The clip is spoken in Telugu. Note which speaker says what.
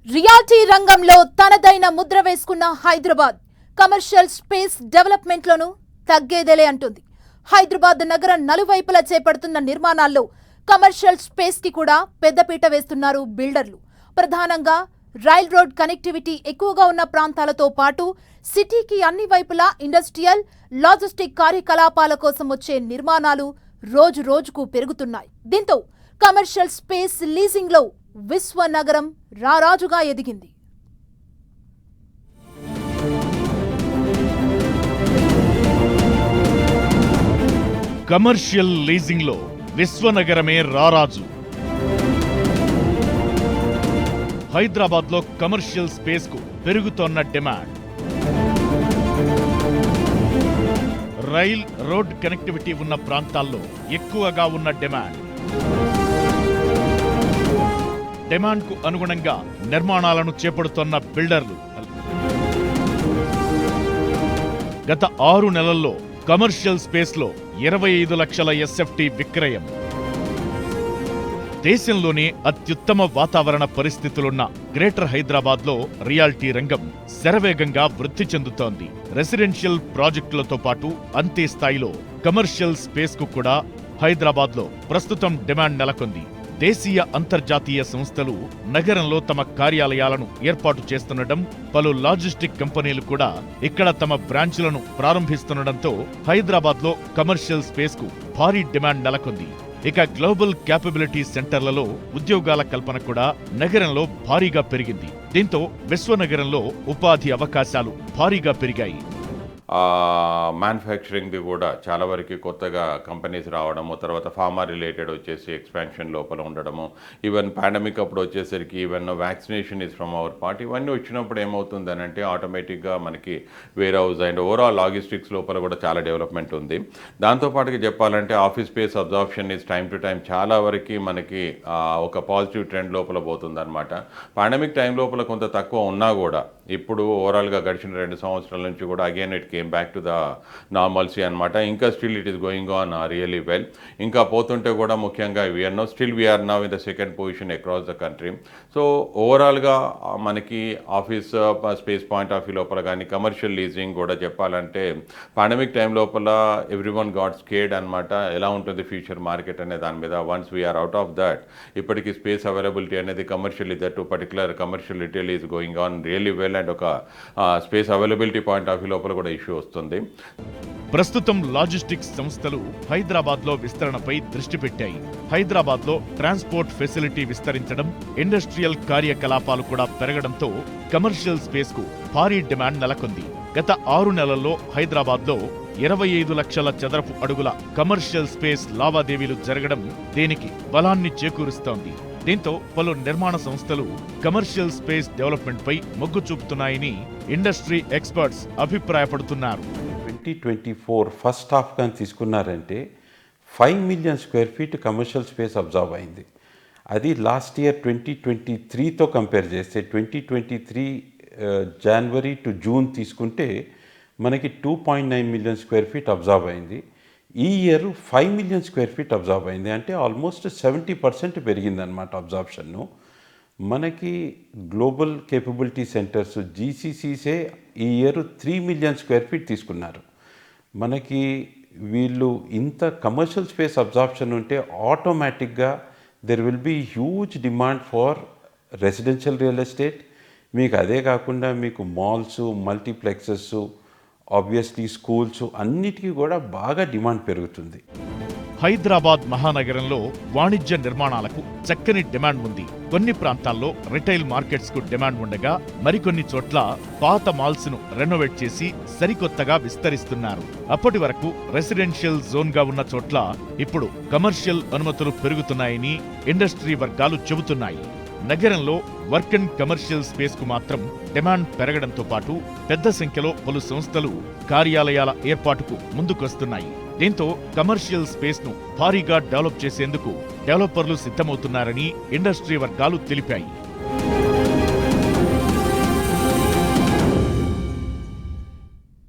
Speaker 1: రియాలిటీ రంగంలో తనదైన ముద్ర వేసుకున్న హైదరాబాద్ కమర్షియల్ స్పేస్ డెవలప్మెంట్లోనూ తగ్గేదేలే అంటుంది. హైదరాబాద్ నగరం నలువైపులా చేపడుతున్న నిర్మాణాల్లో కమర్షియల్ స్పేస్ కి కూడా పెద్దపీట వేస్తున్నారు బిల్డర్లు. ప్రధానంగా రైల్ రోడ్ కనెక్టివిటీ ఎక్కువగా ఉన్న ప్రాంతాలతో పాటు సిటీకి అన్ని వైపులా ఇండస్ట్రియల్, లాజిస్టిక్ కార్యకలాపాల కోసం వచ్చే నిర్మాణాలు రోజు రోజుకు పెరుగుతున్నాయి. దీంతో కమర్షియల్ స్పేస్ లీజింగ్ లో విశ్వనగరం రారాజుగా ఎదిగింది.
Speaker 2: కమర్షియల్ లీజింగ్ లో విశ్వనగరమే రారాజు. హైదరాబాద్ లో కమర్షియల్ స్పేస్ కు పెరుగుతోన్న డిమాండ్. రైల్ రోడ్ కనెక్టివిటీ ఉన్న ప్రాంతాల్లో ఎక్కువగా ఉన్న డిమాండ్ కు అనుగుణంగా నిర్మాణాలను చేపడుతోన్న బిల్డర్లు. గత 6 నెలల్లో కమర్షియల్ స్పేస్ లో 25 లక్షల ఎస్ఎఫ్టీ విక్రయం. దేశంలోనే అత్యుత్తమ వాతావరణ పరిస్థితులున్న గ్రేటర్ హైదరాబాద్ లో రియాలిటీ రంగం శరవేగంగా వృద్ధి చెందుతోంది. రెసిడెన్షియల్ ప్రాజెక్టులతో పాటు అంతే స్థాయిలో కమర్షియల్ స్పేస్ కు కూడా హైదరాబాద్ లో ప్రస్తుతం డిమాండ్ నెలకొంది. దేశీయ, అంతర్జాతీయ సంస్థలు నగరంలో తమ కార్యాలయాలను ఏర్పాటు చేస్తుండటం, పలు లాజిస్టిక్ కంపెనీలు కూడా ఇక్కడ తమ బ్రాంచ్లను ప్రారంభిస్తుండటంతో హైదరాబాద్ లో కమర్షియల్ స్పేస్ కు భారీ డిమాండ్ నెలకొంది. ఇక గ్లోబల్ క్యాపబిలిటీ సెంటర్లలో ఉద్యోగాల కల్పన కూడా నగరంలో భారీగా పెరిగింది. దీంతో విశ్వనగరంలో ఉపాధి అవకాశాలు భారీగా పెరిగాయి.
Speaker 3: మ్యానుఫ్యాక్చరింగ్ది కూడా చాలా వరకు కొత్తగా కంపెనీస్ రావడము, తర్వాత ఫార్మా రిలేటెడ్ వచ్చేసి ఎక్స్పాన్షన్ లోపల ఉండడము, ఈవెన్ పాండమిక్ అప్పుడు వచ్చేసరికి even vaccination is from our part, ఇవన్నీ వచ్చినప్పుడు ఏమవుతుందని అంటే ఆటోమేటిక్గా మనకి warehouse and overall logistics లోపల కూడా చాలా డెవలప్మెంట్ ఉంది. దాంతోపాటుగా చెప్పాలంటే office space absorption is time to time చాలా వరకు మనకి ఒక పాజిటివ్ ట్రెండ్ లోపల పోతుంది అనమాట. పాండమిక్ టైం లోపల కొంత తక్కువ ఉన్నా కూడా ఇప్పుడు ఓవరాల్గా గడిచిన 2 సంవత్సరాల నుంచి కూడా again it came back to the normalcy అనమాట. ఇంకా still it is going on really well. ఇంకా పోతుంటే కూడా ముఖ్యంగా we are now in the second position across the country. So ఓవరాల్గా మనకి office space point of view లోపల కానీ కమర్షియల్ లీజింగ్ కూడా చెప్పాలంటే పాండమిక్ టైం లోపల ఎవ్రీ వన్ గాట్ స్కేర్డ్ అనమాట. ఎలా ఉంటుంది ఫ్యూచర్ మార్కెట్ అనే దాని మీద. Once we are out of that, ఇప్పటికీ స్పేస్ అవైలబిలిటీ అనేది commercial that particular commercial retail is going on really well and ఒక space availability point of view లోపల కూడా ఇష్యూ వస్తుంది.
Speaker 2: ప్రస్తుతం లాజిస్టిక్స్ సంస్థలు హైదరాబాద్ లో విస్తరణపై దృష్టి పెట్టాయి. హైదరాబాద్ లో ట్రాన్స్పోర్ట్ ఫెసిలిటీ విస్తరించడం, ఇండస్ట్రియల్ కార్యకలాపాలు కూడా పెరగడంతో కమర్షియల్ స్పేస్ కు భారీ డిమాండ్ నెలకొంది. గత 6 నెలల్లో హైదరాబాద్ లో 25 లక్షల చదరపు అడుగుల కమర్షియల్ స్పేస్ లావాదేవీలు జరగడం దీనికి బలాన్ని చేకూరుస్తోంది. దీంతో పలు నిర్మాణ సంస్థలు కమర్షియల్ స్పేస్ డెవలప్మెంట్ పై మొగ్గు చూపుతున్నాయని ఇండస్ట్రీ ఎక్స్పర్ట్స్ అభిప్రాయపడుతున్నారు.
Speaker 4: 2024 ఫస్ట్ హాఫ్ కానీ తీసుకున్నారంటే 5 million square feet commercial space observe అయింది. అది లాస్ట్ ఇయర్ 2023తో కంపేర్ చేస్తే 2023 జనవరి టు జూన్ తీసుకుంటే మనకి 2.9 మిలియన్ స్క్వేర్ ఫీట్ అబ్జర్వ్ అయింది. ఈ year 5 million square feet observe అయింది. అంటే ఆల్మోస్ట్ 70% పెరిగిందనమాట అబ్జార్ప్షన్ను. మనకి గ్లోబల్ కేపబిలిటీ సెంటర్స్ జీసీసీసే ఈ ఇయర్ 3 మిలియన్ స్క్వేర్ ఫీట్ తీసుకున్నారు. మనకి వీళ్ళు ఇంత కమర్షియల్ స్పేస్ అబ్జార్ప్షన్ ఉంటే ఆటోమేటిక్గా there will be huge demand for residential real estate. మీకు అదే కాకుండా మీకు మాల్స్, మల్టీప్లెక్సెస్, ఆబ్వియస్లీ స్కూల్స్ అన్నిటికీ కూడా బాగా డిమాండ్ పెరుగుతుంది.
Speaker 2: హైదరాబాద్ మహానగరంలో వాణిజ్య నిర్మాణాలకు చక్కని డిమాండ్ ఉంది. కొన్ని ప్రాంతాల్లో రిటైల్ మార్కెట్స్ కు డిమాండ్ ఉండగా, మరికొన్ని చోట్ల పాత మాల్స్ ను రెనోవేట్ చేసి సరికొత్తగా విస్తరిస్తున్నారు. అప్పటి వరకు రెసిడెన్షియల్ జోన్ గా ఉన్న చోట్ల ఇప్పుడు కమర్షియల్ అనుమతులు పెరుగుతున్నాయని ఇండస్ట్రీ వర్గాలు చెబుతున్నాయి. నగరంలో వర్క్ అండ్ కమర్షియల్ స్పేస్ కు మాత్రం డిమాండ్ పెరగడంతో పాటు పెద్ద సంఖ్యలో పలు సంస్థలు కార్యాలయాల ఏర్పాటుకు ముందుకొస్తున్నాయి. దీంతో కమర్షియల్ స్పేస్ ను భారీగా డెవలప్ చేసేందుకు డెవలపర్లు సిద్ధమవుతున్నారని ఇండస్ట్రీ వర్గాలు తెలిపాయి.